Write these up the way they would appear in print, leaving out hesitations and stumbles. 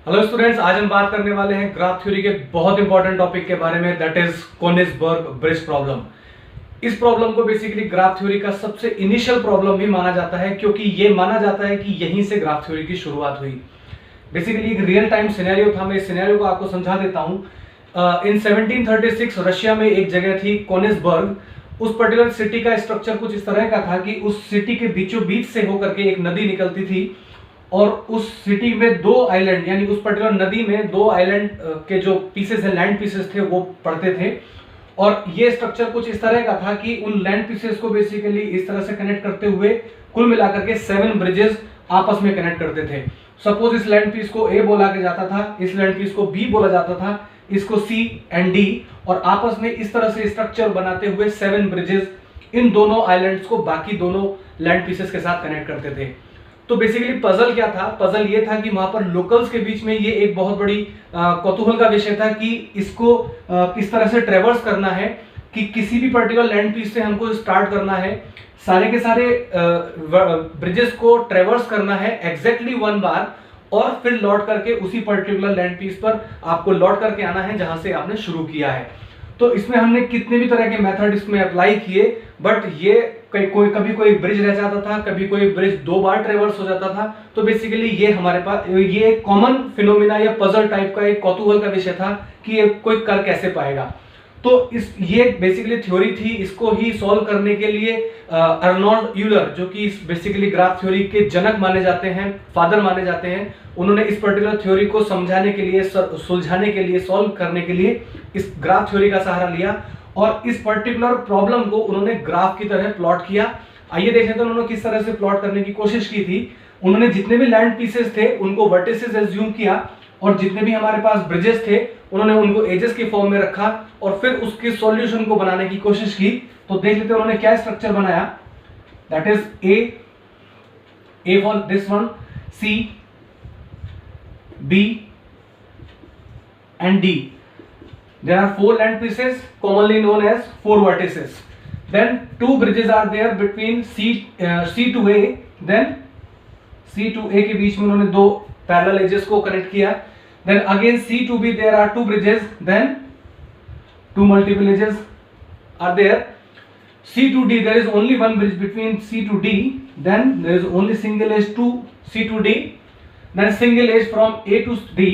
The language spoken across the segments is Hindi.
हेलो स्टूडेंट्स, आज हम बात करने वाले हैं ग्राफ थ्योरी के बहुत इंपॉर्टेंट टॉपिक के बारे में, that is Königsberg bridge problem. इस प्रॉब्लम को बेसिकली ग्राफ थ्योरी का सबसे इनिशियल प्रॉब्लम भी माना जाता है, क्योंकि ये माना जाता है कि यहीं से ग्राफ थ्योरी की शुरुआत हुई। बेसिकली एक रियल टाइम सिनेरियो था। मैं इस सिनेरियो को आपको समझा देता हूं। इन 1736 रशिया में एक जगह थी कोनिग्सबर्ग। उस पर्टिकुलर सिटी का स्ट्रक्चर कुछ इस तरह का था कि उस सिटी के बीचों बीच से होकर के एक नदी निकलती थी और उस सिटी में दो आइलैंड, यानी उस पर्टिकुलर नदी में दो आइलैंड के जो पीसेस है, लैंड पीसेस थे, वो पड़ते थे। और ये स्ट्रक्चर कुछ इस तरह का था कि उन लैंड पीसेस को बेसिकली इस तरह से कनेक्ट करते हुए कुल मिलाकर के 7 ब्रिजेस आपस में कनेक्ट करते थे। सपोज इस लैंड पीस को ए बोला जाता था, इस लैंड पीस को बी बोला जाता था, इसको सी एंड डी, और आपस में इस तरह से स्ट्रक्चर बनाते हुए 7 ब्रिजेस इन दोनों आइलैंड्स को बाकी दोनों लैंड पीसेस के साथ कनेक्ट करते थे। तो बेसिकली पजल क्या था? पजल ये था कि वहां पर लोकल्स के बीच में ये एक बहुत बड़ी कौतूहल का विषय था कि इसको किस तरह से ट्रेवर्स करना है, कि किसी भी पर्टिकुलर लैंड पीस से हमको स्टार्ट करना है, सारे के सारे ब्रिजेस को ट्रेवर्स करना है एग्जैक्टली 1 बार, और फिर लौट करके उसी पर्टिकुलर लैंड पीस पर आपको लौट करके आना है जहां से आपने शुरू किया है। तो इसमें हमने कितने भी तरह के मेथड इसमें अप्लाई किए, बट ये कभी कोई ब्रिज रह जाता था, कभी कोई ब्रिज 2 बार ट्रेवर्स हो जाता था। तो बेसिकली ये हमारे पास ये एक कॉमन फिनोमिना या पजल टाइप का एक कौतूहल का विषय था कि ये कोई कर कैसे पाएगा। तो ये बेसिकली थ्योरी थी। इसको ही सॉल्व करने के लिए अर्नोल्ड यूलर, जो कि बेसिकली ग्राफ थ्योरी के जनक माने जाते हैं, फादर माने जाते हैं, उन्होंने इस पर्टिकुलर थ्योरी को समझाने के लिए, सुलझाने के लिए, सॉल्व करने के लिए इस ग्राफ थ्योरी का सहारा लिया और इस पर्टिकुलर प्रॉब्लम को उन्होंने ग्राफ की तरह प्लॉट किया। आइए देखें तो उन्होंने किस तरह से प्लॉट करने की कोशिश की थी। उन्होंने जितने भी लैंड पीसेस थे उनको वर्टिसेस एज्यूम किया, और जितने भी हमारे पास ब्रिजेस थे उन्होंने उनको एजेस के फॉर्म में रखा, और फिर उसके सॉल्यूशन को बनाने की कोशिश की। तो देख लेते हैं उन्होंने क्या स्ट्रक्चर बनाया। That is A for this one, C, B and D. There are 4 land pieces commonly known as 4 vertices. Then 2 bridges are there between C to A. Then C to A के बीच में उन्होंने 2 parallel edges को connect किया. Then again C to B there are 2 bridges. Then 2 multiple edges are there. C to D there is only 1 bridge between C to D. Then there is only single edge to C to D. Then single edge from A to D.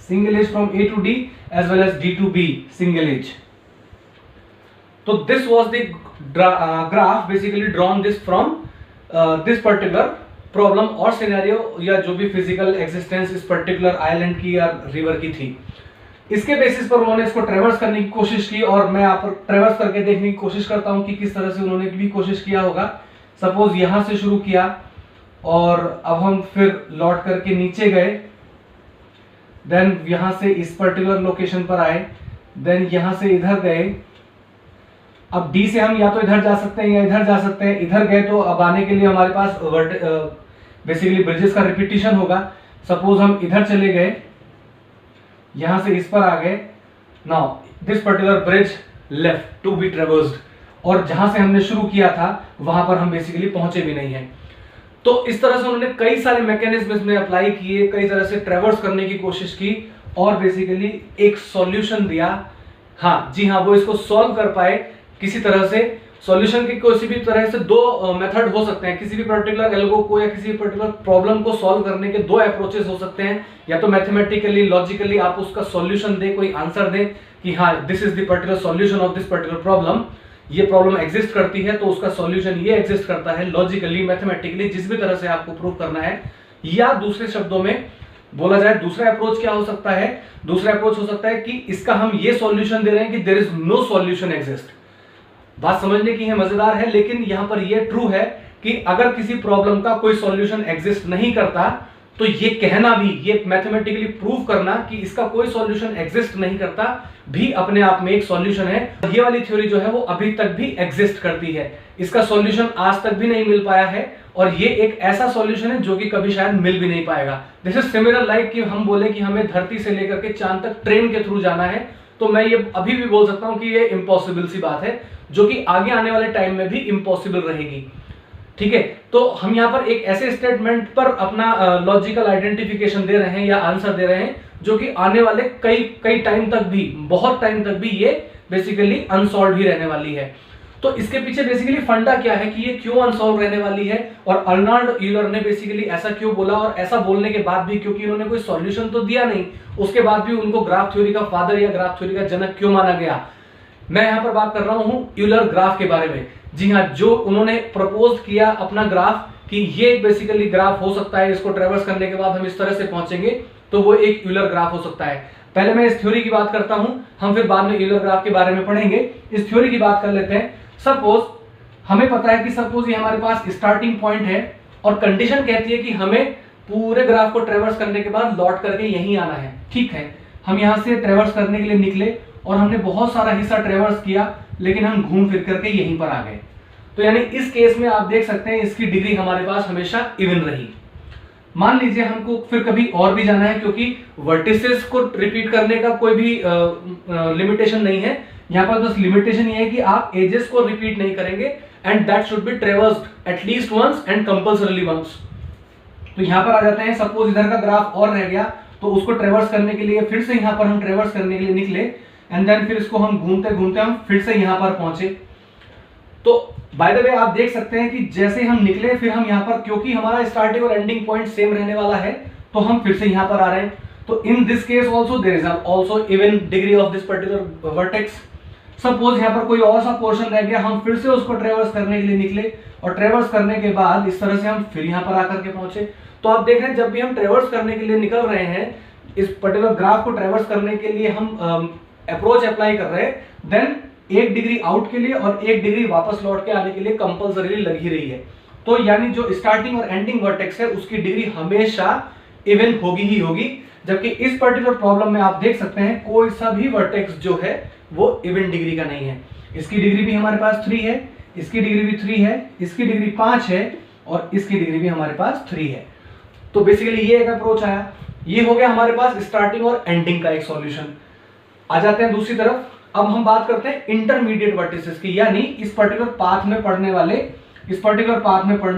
Single edge from A to D as well as D to B single edge. So this was the graph basically drawn this from this particular problem or scenario, या जो भी physical existence इस particular island की या river की थी। इसके बेसिस पर उन्होंने इसको ट्रेवर्स करने की कोशिश की, और मैं यहाँ पर ट्रेवर्स करके देखने की कोशिश करता हूँ कि किस तरह से उन्होंने भी कोशिश किया होगा। सपोज यहाँ से शुरू किया और अब हम फिर लौट करके नीचे गए, देन यहां से इस पर्टिकुलर लोकेशन पर आए, देन यहां से इधर गए। अब डी से हम या तो इधर जा सकते हैं या इधर जा सकते हैं। इधर गए तो अब आने के लिए हमारे पास बेसिकली ब्रिजेस का रिपीटिशन होगा। सपोज हम इधर चले गए, यहां से इस पर आ गए। Now this particular bridge left to be traversed, और जहां से हमने शुरू किया था वहां पर हम बेसिकली पहुंचे भी नहीं है। तो इस तरह से उन्होंने कई सारे मैकेनिज्म इसमें अप्लाई किए, कई तरह से ट्रेवर्स करने की कोशिश की, और बेसिकली एक सॉल्यूशन दिया। हाँ जी हाँ, वो इसको सॉल्व कर पाए किसी तरह से। सॉल्यूशन की किसी भी तरह से 2 मेथड हो सकते हैं। किसी भी पर्टिकुलर एल्गो को या किसी भी पर्टिकुलर प्रॉब्लम को सॉल्व करने के 2 अप्रोचेस हो सकते हैं। या तो मैथमेटिकली, लॉजिकली आप उसका सॉल्यूशन दे, कोई आंसर दे कि हाँ this is the particular solution of this particular problem, ये प्रॉब्लम एग्जिस्ट करती है तो उसका सॉल्यूशन ये एग्जिस्ट करता है। लॉजिकली, मैथमेटिकली, जिस भी तरह से आपको प्रूव करना है। या दूसरे शब्दों में बोला जाए, दूसरा अप्रोच क्या हो सकता है? दूसरा अप्रोच हो सकता है कि इसका हम ये सॉल्यूशन दे रहे हैं कि there is no solution exist. बात समझने की है, मजेदार है, लेकिन यहां पर ये ट्रू है कि अगर किसी प्रॉब्लम का कोई सॉल्यूशन एग्जिस्ट नहीं करता, तो ये कहना भी, ये मैथमेटिकली प्रूव करना कि इसका कोई सॉल्यूशन एग्जिस्ट नहीं करता भी अपने आप में एक सॉल्यूशन है। ये वाली थ्योरी जो है वो अभी तक भी एग्जिस्ट करती है। इसका सॉल्यूशन आज तक भी नहीं मिल पाया है, और ये एक ऐसा सॉल्यूशन है जो कि कभी शायद मिल भी नहीं पाएगा। दिस इज सिमिलर लाइक कि हम बोले कि हमें धरती से लेकर के चांद तक ट्रेन के थ्रू जाना है, तो मैं ये अभी भी बोल सकता हूं कि ये इम्पॉसिबल सी बात है, जो कि आगे आने वाले टाइम में भी इम्पॉसिबल रहेगी। ठीक है, तो हम यहाँ पर एक ऐसे स्टेटमेंट पर अपना लॉजिकल आइडेंटिफिकेशन दे रहे हैं या आंसर दे रहे हैं जो कि आने वाले कई टाइम तक भी, बहुत टाइम तक भी ये बेसिकली अनसॉल्व ही रहने वाली है। तो इसके पीछे बेसिकली फंडा क्या है कि ये क्यों अनसॉल्व रहने वाली है, और अर्नाल्ड यूलर ने बेसिकली ऐसा क्यों बोला, और ऐसा बोलने के बाद भी, क्योंकि उन्होंने कोई सॉल्यूशन तो दिया नहीं, उसके बाद भी उनको ग्राफ थ्योरी का फादर या ग्राफ थ्योरी का जनक क्यों माना गया। मैं यहां पर बात कर रहा हूं यूलर ग्राफ के बारे में। जी हाँ, जो उन्होंने प्रपोज किया अपना ग्राफ कि ये बेसिकली ग्राफ हो सकता है, इसको ट्रेवर्स करने के बाद हम इस तरह से पहुंचेंगे, तो वो एक यूलर ग्राफ हो सकता है। पहले मैं इस थ्योरी की बात करता हूं, हम फिर बाद में यूलर ग्राफ के बारे में पढ़ेंगे। इस थ्योरी की बात कर लेते हैं। सपोज हमें पता है कि सपोज ये हमारे पास स्टार्टिंग पॉइंट है और कंडीशन कहती है कि हमें पूरे ग्राफ को ट्रेवर्स करने के बाद लौट करके यहीं आना है। ठीक है, हम यहां से ट्रेवर्स करने के लिए निकले और हमने बहुत सारा हिस्सा ट्रेवर्स किया, लेकिन हम घूम फिर करके यहीं पर आ गए। तो यानी इस केस में आप देख सकते हैं इसकी डिग्री हमारे पास हमेशा इवन रही। मान लीजिए हमको फिर कभी और भी जाना है, क्योंकि वर्टिसेस को रिपीट करने का कोई भी लिमिटेशन नहीं है। यहाँ पर बस लिमिटेशन ये है कि आप एजेस को रिपीट नहीं करेंगे, and that should be traversed at least once and compulsorily once. तो यहाँ पर आ जाते हैं, सपोज इधर का ग्राफ और रह गया, तो उसको ट्रेवर्स करने के लिए फिर से यहाँ पर हम ट्रेवर्स करने के लिए निकले, एंड देन फिर इसको हम घूमते घूमते हम फिर से यहाँ पर पहुंचे। तो बाय द वे आप देख सकते हैं कि जैसे हम निकले फिर हम यहाँ पर, क्योंकि हमारा स्टार्टिंग और एंडिंग पॉइंट सेम रहने वाला है, तो हम फिर से यहाँ पर आ रहे हैं। तो in this case also there is also even degree of this particular vertex. Suppose यहाँ पर कोई और सा पोर्शन रह गया, हम फिर से उसको ट्रेवर्स करने के लिए निकले, और ट्रेवर्स करने के बाद इस तरह से हम फिर यहाँ पर आकर के पहुंचे। तो आप देख रहे हैं जब भी हम ट्रेवर्स करने के लिए निकल रहे हैं, इस पर्टिकुलर ग्राफ को ट्रेवर्स करने के लिए हम अप्रोच अप्लाई कर रहे हैं, देन 1 डिग्री आउट के लिए और 1 डिग्री वापस लौट के आने के लिए कंपल्सरी लग ही रही है। तो यानी जो स्टार्टिंग और एंडिंग वर्टेक्स है उसकी डिग्री हमेशा इवन होगी ही होगी। जबकि इस पर्टिकुलर प्रॉब्लम में आप देख सकते हैं कोई सा भी वर्टेक्स जो है वो इवन डिग्री का नहीं है। इसकी डिग्री भी हमारे पास 3 है, इसकी डिग्री भी 3 है, इसकी डिग्री 5 है, और इसकी डिग्री भी हमारे पास 3 है। तो बेसिकली ये एक अप्रोच आया। ये हो गया हमारे पास स्टार्टिंग और एंडिंग का एक सॉल्यूशन। आ जाते हैं दूसरी तरफ। अब हम बात करते हैं इंटरमीडिएट वर्टिसेस की, यानी इस पर्टिकुलर पाथ में पढ़ने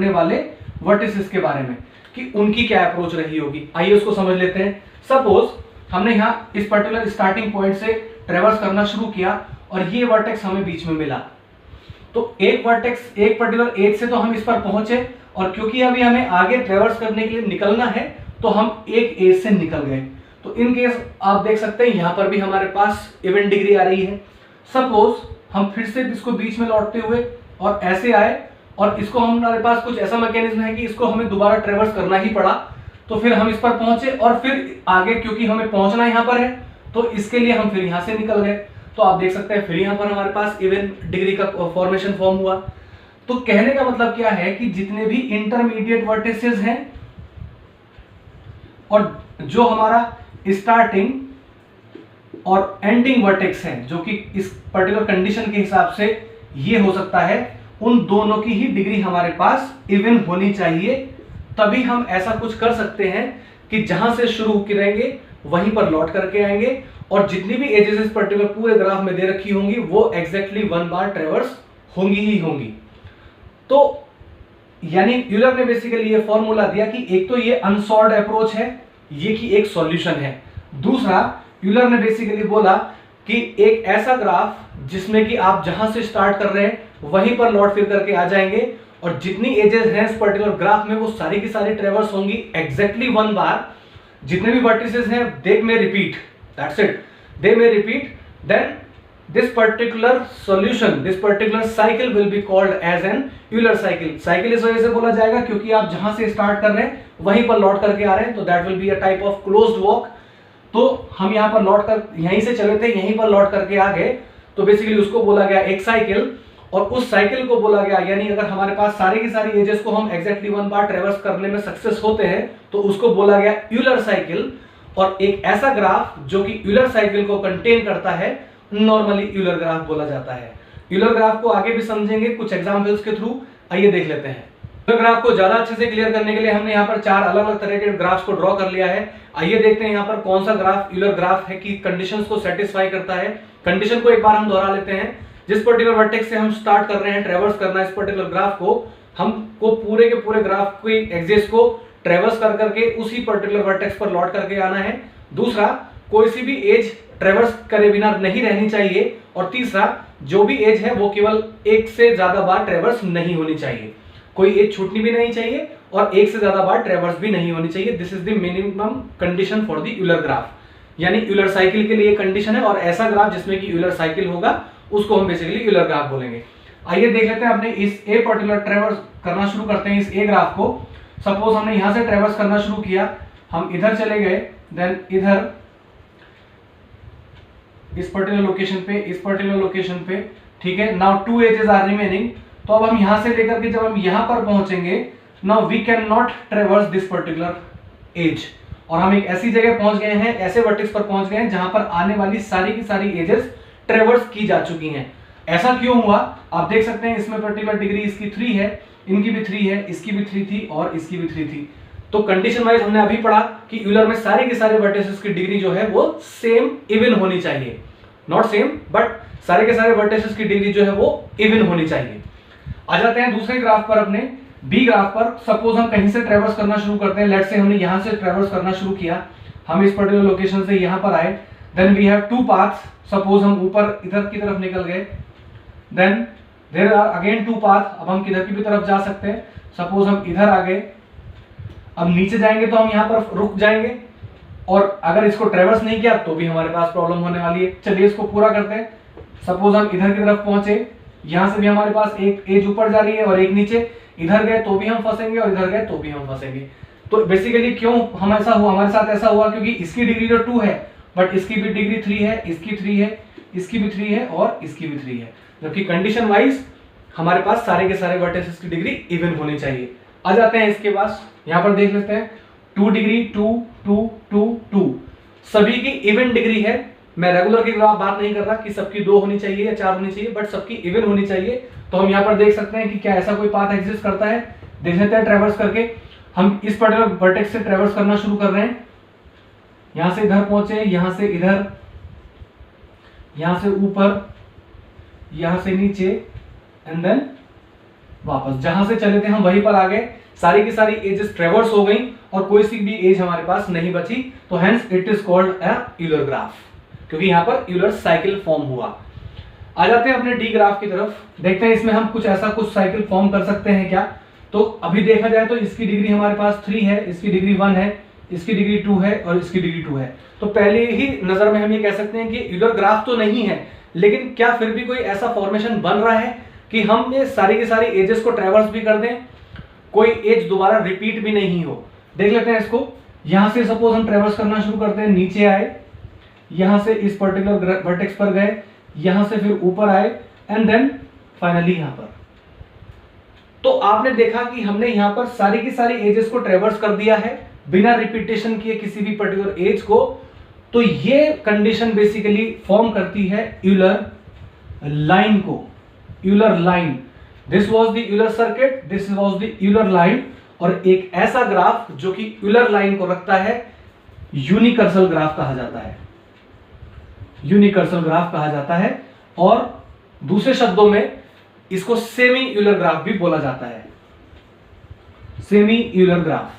वाले वर्टिसेस के बारे में कि उनकी क्या अप्रोच रही होगी। आइए उसको समझ लेते हैं। सपोज हमने यहाँ इस पर्टिकुलर स्टार्टिंग पॉइंट से ट्रेवर्स करना शुरू किया और ये वर्टेक्स हमें बीच में मिला। तो एक वर्टेक्स, एक पर्टिकुलर एज से तो हम इस पर पहुंचे, और क्योंकि अभी हमें आगे ट्रेवर्स करने के लिए निकलना है तो हम एक एज से निकल गए। तो इन केस आप देख सकते हैं यहां पर भी हमारे पास इवन डिग्री आ रही है। सपोज हम फिर से इसको बीच में लौटते हुए और ऐसे आए, और इसको हमारे पास कुछ ऐसा मैकेनिज्म है कि इसको हमें दोबारा ट्रेवर्स करना ही पड़ा, तो फिर हम इस पर पहुंचे और फिर आगे क्योंकि हमें पहुंचना यहां पर है तो इसके लिए हम फिर यहां से निकल गए। तो आप देख सकते हैं फिर यहां पर हमारे पास इवन डिग्री का फॉर्मेशन फॉर्म हुआ। तो कहने का मतलब क्या है कि जितने भी इंटरमीडिएट वर्टिसेस हैं और जो हमारा स्टार्टिंग और एंडिंग वर्टेक्स है, जो कि इस पर्टिकुलर कंडीशन के हिसाब से ये हो सकता है, उन दोनों की ही डिग्री हमारे पास इवन होनी चाहिए। तभी हम ऐसा कुछ कर सकते हैं कि जहां से शुरू करेंगे वहीं पर लौट करके आएंगे, और जितनी भी एजेस इस पर्टिकुलर पूरे ग्राफ में दे रखी होंगी वो एग्जैक्टली 1 बार ट्रेवर्स होंगी ही होंगी। तो यानी यूलर ने बेसिकली ये फॉर्मूला दिया कि एक तो ये अनसॉल्व्ड अप्रोच है, ये कि एक सॉल्यूशन है। दूसरा, यूलर ने बेसिकली बोला कि एक ऐसा ग्राफ जिसमें कि आप जहां से स्टार्ट कर रहे हैं वहीं पर लौट फिर करके आ जाएंगे, और जितनी एजेस हैं इस पर्टिकुलर ग्राफ में वो सारी की सारी ट्रेवर्स होंगी एग्जैक्टली 1 बार। जितने भी वर्टिसेस हैं they may repeat, that's it, they may repeat, then this particular solution, this particular cycle will be called as an Euler cycle. Cycle इस वजह से बोला जाएगा क्योंकि आप जहां से स्टार्ट कर रहे हैं वहीं पर लौट करके आ रहे हैं, तो that will be a type of closed walk. तो हम यहाँ पर लौट कर यहीं से चले थे, यहीं पर लौट करके आ गए, तो बेसिकली उसको बोला गया एक साइकिल। और उस साइकिल को बोला गया, यानी अगर हमारे पास सारी की सारी एजेस को हम एग्जैक्टली 1 बार ट्रेवर्स करने में सक्सेस होते हैं तो उसको बोला गया यूलर साइकिल। और एक ऐसा ग्राफ जो कि यूलर साइकिल को कंटेन करता है नॉर्मली यूलर ग्राफ बोला जाता है। यूलर ग्राफ को आगे भी समझेंगे कुछ एग्जांपल्स के थ्रू। आइए देख लेते हैं। यूलर ग्राफ को ज्यादा अच्छे से क्लियर करने के लिए हमने यहाँ पर 4 अलग अलग तरह के ग्राफ्स को ड्रॉ कर लिया है। आइए देखते हैं यहाँ पर कौन सा ग्राफ यूलर ग्राफ है कि कंडीशंस को सेटिस्फाई करता है। कंडीशन को एक बार हम दोहरा लेते हैं। जिस पर्टिकुलर वर्टेक्स से हम स्टार्ट कर रहे हैं ट्रेवर्स करना इस पर्टिकुलर ग्राफ को, हमको पूरे के पूरे ग्राफ के एक्सिस को ट्रेवर्स कर करके उसी पर्टिकुलर वर्टेक्स पर लौट करके आना है। दूसरा, कोई सी भी एज ट्रेवर्स करे बिना नहीं रहनी चाहिए। और तीसरा, जो भी एज है वो केवल एक से ज्यादा बार ट्रेवर्स नहीं होनी चाहिए, कोई एज छूटनी भी नहीं चाहिए और एक से ज्यादा बार ट्रेवर्स भी नहीं होनी चाहिए। This is the minimum condition for the Euler graph, यानी यूलर साइकिल के लिए कंडीशन है। और ऐसा ग्राफ जिसमें कि यूलर साइकिल होगा उसको हम बेसिकली यूलर ग्राफ बोलेंगे। आइए देख लेते हैं, अपने इस ए पर्टिकुलर ट्रेवर्स करना शुरू करते हैं। इस ए ग्राफ को सपोज हमने यहां से ट्रेवर्स करना शुरू किया, हम इधर चले गए, देन इधर इस पर्टिकुलर लोकेशन पे, इस पर्टिकुलर लोकेशन पे, ठीक है। Now 2 edges are remaining. तो अब हम यहां से लेकर के जब हम यहां पर पहुंचेंगे, now we can not traverse this particular edge. और हम एक ऐसी जगह पहुंच गए हैं, ऐसे वर्टेक्स पर पहुंच गए हैं जहां पर आने वाली सारी की सारी एजेस ट्रेवर्स की जा चुकी हैं। ऐसा क्यों हुआ आप देख सकते हैं, इसमें पर्टिकुलर डिग्री इसकी 3 है, इनकी भी 3 है, इसकी भी 3 थी और इसकी भी 3 थी। तो कंडीशन वाइज हमने अभी पढ़ा कि यूलर में सारे के सारे वर्टिसेस की डिग्री जो है वो सेम इवन होनी चाहिए, नॉट सेम बट सारे के सारे वर्टिसेस की डिग्री जो है वो इवन होनी चाहिए। आ जाते हैं दूसरे ग्राफ पर, अपने बी ग्राफ पर। सपोज हम कहीं से ट्रेवर्स करना शुरू करते हैं, लेट्स से हमने यहां से ट्रेवर्स करना शुरू किया, हम इस पर्टिकुलर लोकेशन से यहां पर आए, then we have 2 paths. Suppose हम ऊपर इधर की तरफ निकल गए, then there are again 2 path. अब हम किधर की भी तरफ जा सकते हैं, सपोज हम इधर आ गए, अब नीचे जाएंगे तो हम यहां पर रुक जाएंगे और अगर इसको ट्रेवर्स नहीं किया तो भी हमारे पास प्रॉब्लम होने वाली है। चलिए इसको पूरा करते हैं। सपोज हम इधर की तरफ पहुंचे, यहां से भी हमारे पास एक एज ऊपर जा रही है और एक नीचे, इधर गए तो भी हम फंसेंगे और इधर गए तो भी हम फंसेंगे। तो बेसिकली क्यों हम ऐसा हुआ, हमारे साथ ऐसा हुआ क्योंकि इसकी डिग्री तो 2 है बट इसकी भी डिग्री 3 है, इसकी 3 है, इसकी भी 3 है और इसकी भी 3 है, जबकि कंडीशन वाइज हमारे पास सारे के सारे वर्टिसेस की डिग्री इवन होनी चाहिए। आ जाते हैं इसके पास, यहां पर देख लेते हैं 2 डिग्री 2 2 2 2 सभी की इवन डिग्री है। मैं रेगुलर की ग्राफ बात नहीं कर रहा कि सबकी 2 होनी चाहिए या 4 होनी चाहिए, बट सबकी इवन होनी चाहिए। तो हम यहाँ पर देख सकते हैं कि क्या ऐसा कोई पाथ एग्जिस्ट करता है, देख लेते हैं ट्रेवर्स करके। हम इस पर्टिकुलर वर्टेक्स से ट्रेवर्स करना शुरू कर रहे हैं, यहां से इधर पहुंचे, यहां से इधर, यहां से ऊपर, यहां से नीचे एंड देन वापस जहां से चले थे हम वहीं पर आ गए। सारी की सारी एजेस ट्रेवर्स हो गई और कोई सी भी एज हमारे पास नहीं बची, तो hence it is called a Euler graph, क्योंकि यहां पर यूलर साइकिल फॉर्म हुआ। आ जाते हैं अपने डी ग्राफ की तरफ, देखते हैं इसमें हम कुछ ऐसा कुछ साइकिल फॉर्म कर सकते हैं क्या। तो अभी देखा जाए तो इसकी डिग्री हमारे पास 3 है, इसकी डिग्री 1 है, इसकी डिग्री 2 है और इसकी डिग्री 2 है। तो पहले ही नजर में हम ये कह सकते हैं कि यूलर ग्राफ तो नहीं है, लेकिन क्या फिर भी कोई ऐसा फॉर्मेशन बन रहा है कि हम ये सारी की सारी एजेस को ट्रेवर्स भी कर दें, कोई एज दोबारा रिपीट भी नहीं हो। देख लेते हैं इसको, यहां से सपोज हम ट्रेवर्स करना शुरू करते हैं, नीचे आए, यहां से इस पर्टिकुलर वर्टेक्स पर गए, यहां से फिर ऊपर आए एंड देन फाइनली यहां पर। तो आपने देखा कि हमने यहां पर सारी की सारी एजेस को ट्रेवर्स कर दिया है बिना रिपीटेशन किए किसी भी पर्टिकुलर एज को। तो ये कंडीशन बेसिकली फॉर्म करती है यूलर लाइन को, Euler line. This was the Euler circuit, this was the Euler line. और एक ऐसा ग्राफ जो कि यूलर लाइन को रखता है, यूनिकर्सल ग्राफ कहा जाता है, यूनिकर्सल ग्राफ कहा जाता है। और दूसरे शब्दों में इसको सेमी यूलर ग्राफ भी बोला जाता है, सेमी यूलर ग्राफ।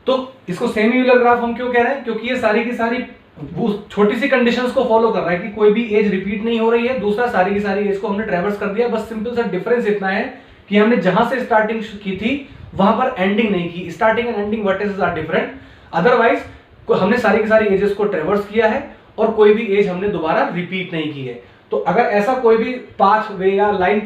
तो इसको सेमी यूलर ग्राफ हम क्यों कह रहे हैं, क्योंकि ये सारी की सारी वो छोटी सी कंडीशंस को फॉलो कर रहा है कि कोई भी एज रिपीट नहीं हो रही है, दूसरा सारी की सारी एज को हमने ट्रेवर्स कर दिया। बस सिंपल सा डिफरेंस इतना है कि हमने जहां से स्टार्टिंग की थी वहां पर एंडिंग नहीं की, starting and ending vertices are different. Otherwise हमने सारी की सारी एजेस को ट्रेवर्स किया है और कोई भी एज हमने दोबारा रिपीट नहीं की है। तो अगर ऐसा कोई भी पाथ वे या लाइन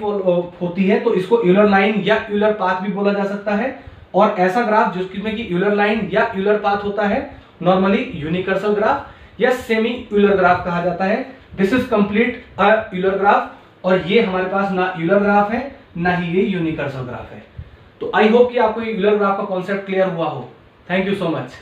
होती है तो इसको यूलर लाइन या यूलर पाथ भी बोला जा सकता है। और ऐसा ग्राफ जिसमें कि यूलर लाइन या यूलर पाथ होता है नॉर्मली यूनिकर्सल ग्राफ या सेमी यूलर ग्राफ कहा जाता है। This is complete a Euler graph, और ये हमारे पास ना यूलर ग्राफ है ना ही ये यूनिकर्सल ग्राफ है। तो आई होप कि आपको ये यूलर ग्राफ का कॉन्सेप्ट क्लियर हुआ हो। Thank you so much.